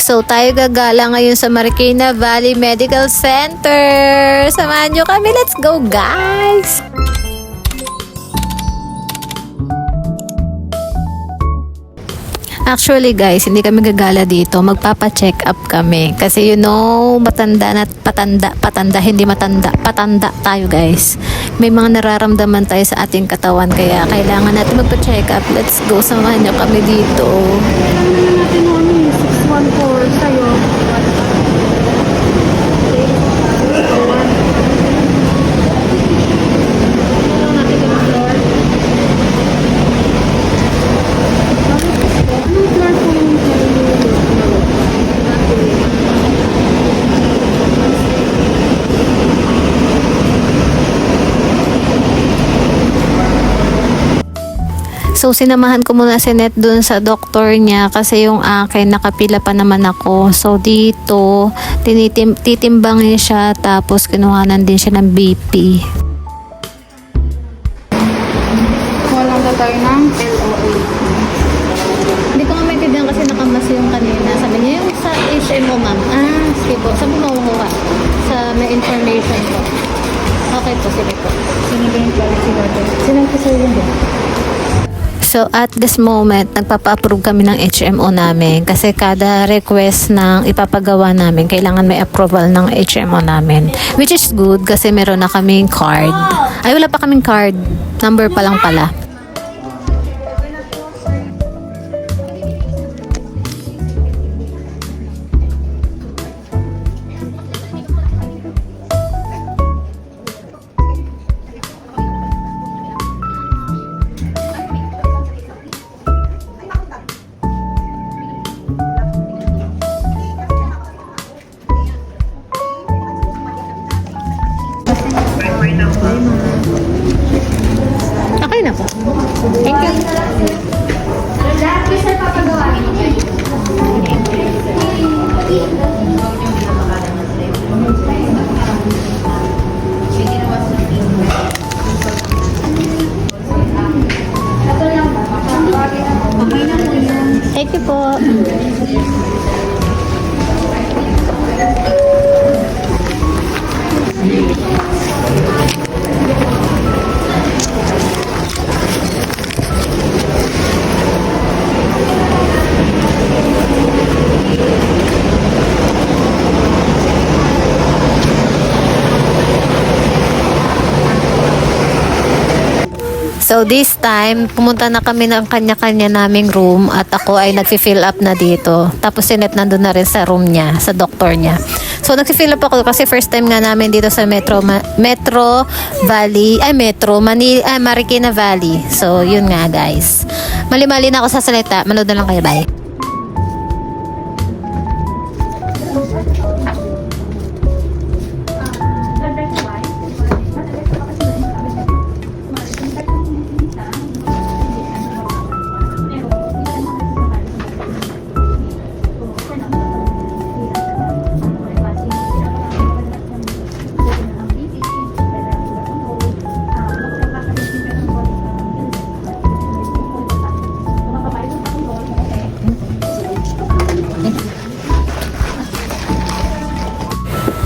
So, tayo gagala ngayon sa Marikina Valley Medical Center. Samahan nyo kami. Let's go, guys! Actually guys, hindi kami gagala dito. Magpapa-check up kami. Kasi you know, patanda, hindi matanda. Patanda tayo guys. May mga nararamdaman tayo sa ating katawan. Kaya kailangan natin magpa-check up. Let's go, samahan nyo kami dito. Natin namin 614 sa'yo. So, sinamahan ko muna si Net dun sa doktor niya kasi yung akin, nakapila pa naman ako. So, dito, titimbangin siya tapos kinuhanan din siya ng BP. Walang na tayo ng LOA. Hindi ko nga maintindihan kasi nakamas yung kanina. Sabi niya yung sa HMO, ma'am. Ah, sige po. Saan po makukuha? Sa may information po. Okay po, sige po. Sino ba yung policy natin? Sino ang kasal yun ba? So, at this moment, nagpapa-approve kami ng HMO namin kasi kada request ng ipapagawa namin, kailangan may approval ng HMO namin. Which is good kasi meron na kaming card. Ay, wala pa kaming card. Number pa lang pala. Okay na po. Thank you. Thank you po. So this time, pumunta na kami ng kanya-kanya naming room at ako ay nagfi-fill up na dito. Tapos si Net nandun na rin sa room niya, sa doktor niya. So nagfi-fill up ako kasi first time nga namin dito sa Marikina Valley. So yun nga guys. Mali-mali na ako sa salita. Manood na lang kayo, bye.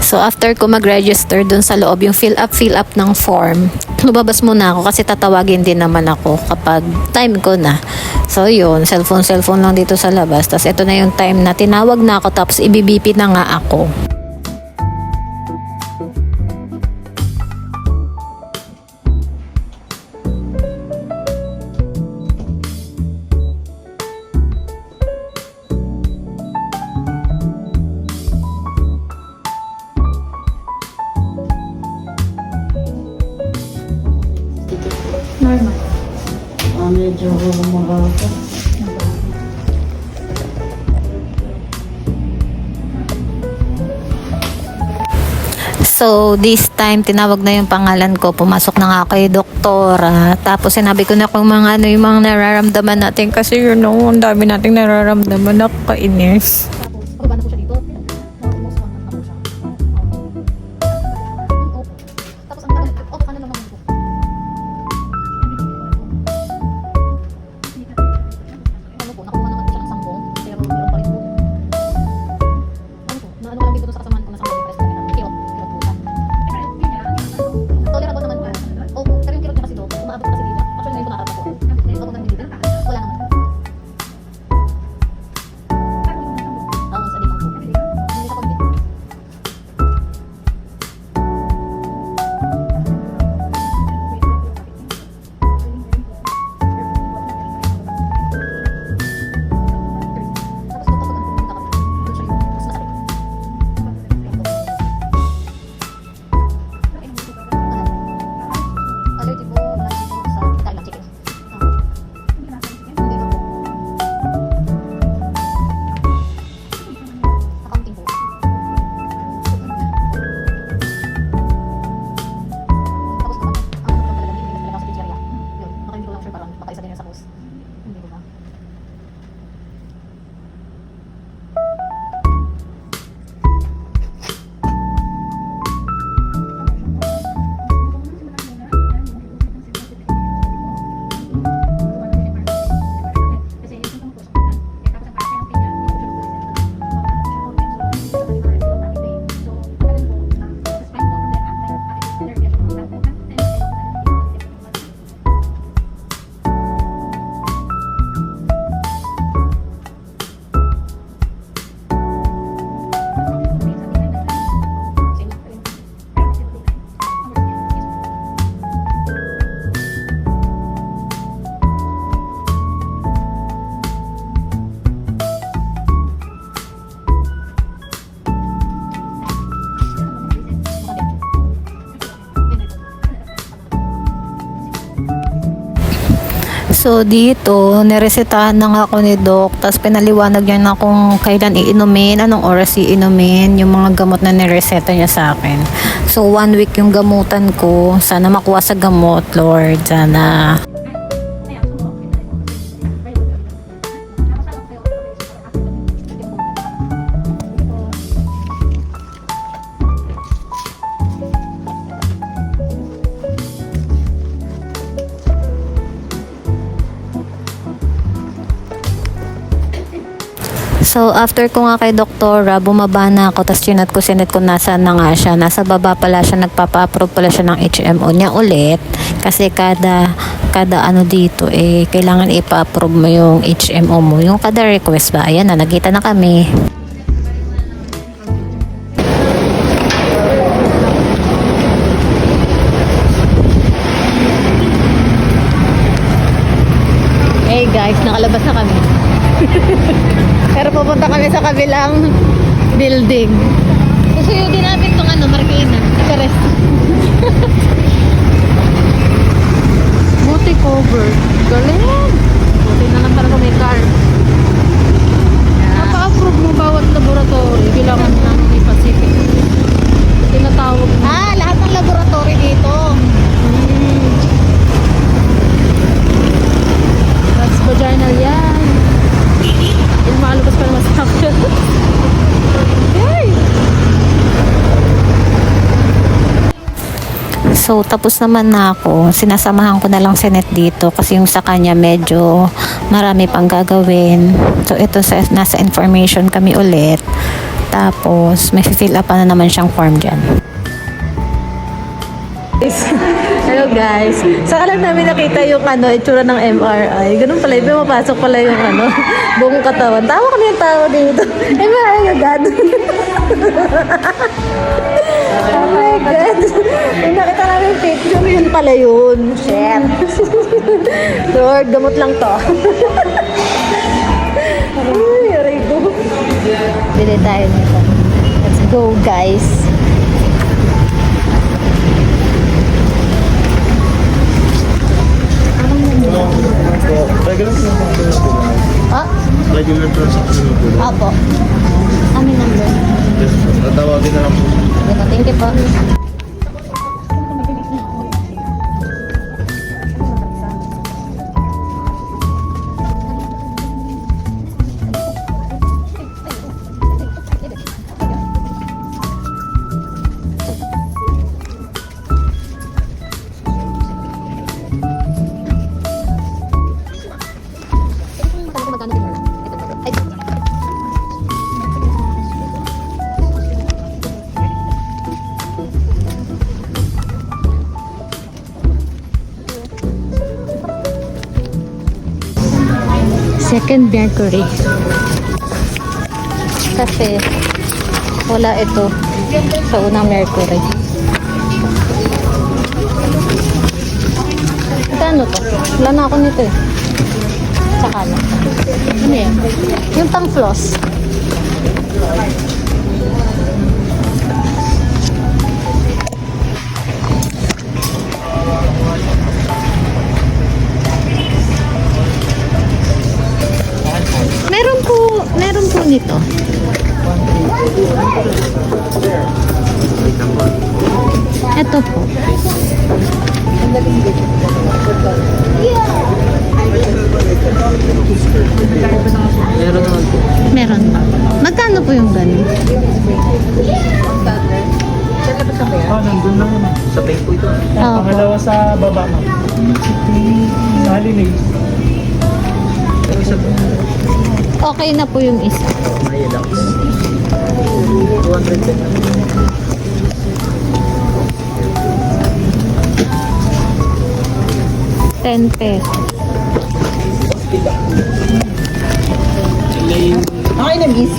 So, after ko mag-register dun sa loob, yung fill up ng form, lumabas muna ako kasi tatawagin din naman ako kapag time ko na. So, yun, cellphone lang dito sa labas. Tapos, ito na yung time na tinawag na ako tapos ibibp na nga ako. Normal. Medyo mabago. So, this time, tinawag na yung pangalan ko. Pumasok na nga ako kay doktora. Tapos, sinabi ko na kung mga yung mga nararamdaman natin. Kasi, you know, ang dami nating nararamdaman. Nakakainis. So dito, niresetahan na nga ako ni Doc, tapos pinaliwanag niya na kung kailan iinumin, anong oras iinumin, yung mga gamot na nireseta niya sa akin. So 1 week yung gamutan ko, sana makuha sa gamot, Lord, sana. So, after ko nga kay doktora, bumaba na ako, tapos sinet ko nasaan na nga siya. Nasa baba pala siya, nagpapa-approve pala siya ng HMO niya ulit. Kasi kada ano dito, kailangan ipa-approve mo yung HMO mo. Yung kada request ba? Ayan na, nagkita na kami. Hey guys, nakalabas na kami. Pero pupunta kami sa kabilang building. Susuyugin namin itong Marikina. Ikares. Buti cover. Galing. Buti na lang para may car. Napa-approve mo bawat laboratory. Kailangan na may Pacific. Tinatawag mo. Lahat ng laboratory dito. That's vaginal yan. Yung makalabas pa naman sa akin. Hey! So, tapos naman na ako. Sinasamahan ko na lang si Net dito kasi yung sa kanya medyo marami pang gagawin. So, ito nasa information kami ulit. Tapos, may fill up pa na naman siyang form dyan. Hello guys. Saka lang namin nakita yung itsura ng MRI. Ganun pala, iba mapasok pala yung buong katawan. Tawa kami yung tao dito. MRI agad. Oh my God. Yung nakita namin yung picture, yun pala yun. Shit. Lord, gamot lang to. Ay, aray ko. Bili tayo nito. Let's go guys. Regular transaction. Oh, Regular transaction. opo. Amin number. Yes, tatawagin na lang po. Thank you po. Second Mercury. Kasi wala ito sa unang Mercury. Kano to? Wala na ako nito eh. Saka na. Ano yan? Yung pang floss. Meron po nito. Ito po. Meron naman po. Meron pa. Magkano po yung ganun? Nandun lang naman. Sa pay po ito. Opo. Pangalawa sa baba mo. Sa Halinig. Pero sa Okay na po yung isa. Maya lang. 210 na. $10. Okay na, miss.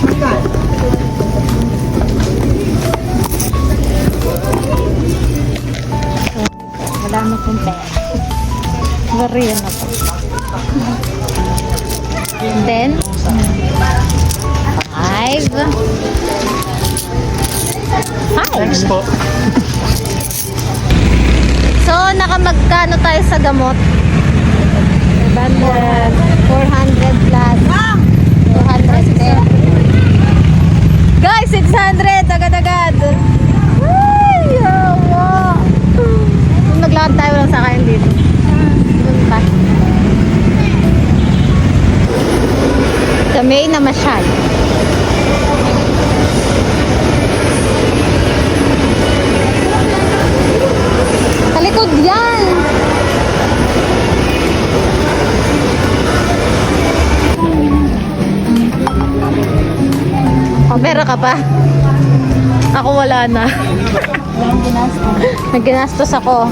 Wala na pong pera. Varian na po. 10. 5. Thanks po. So, nakamagkano tayo sa gamot? 500, 400 plus. 210. Guys, 600! Agad-agad! Ay, yawa! Kung naglakad tayo, walang sakayan dito. Doon pa. Sa may namasyal. Sa likod yan! Oh, pera ka pa? Ako wala na. Nagginastos ako.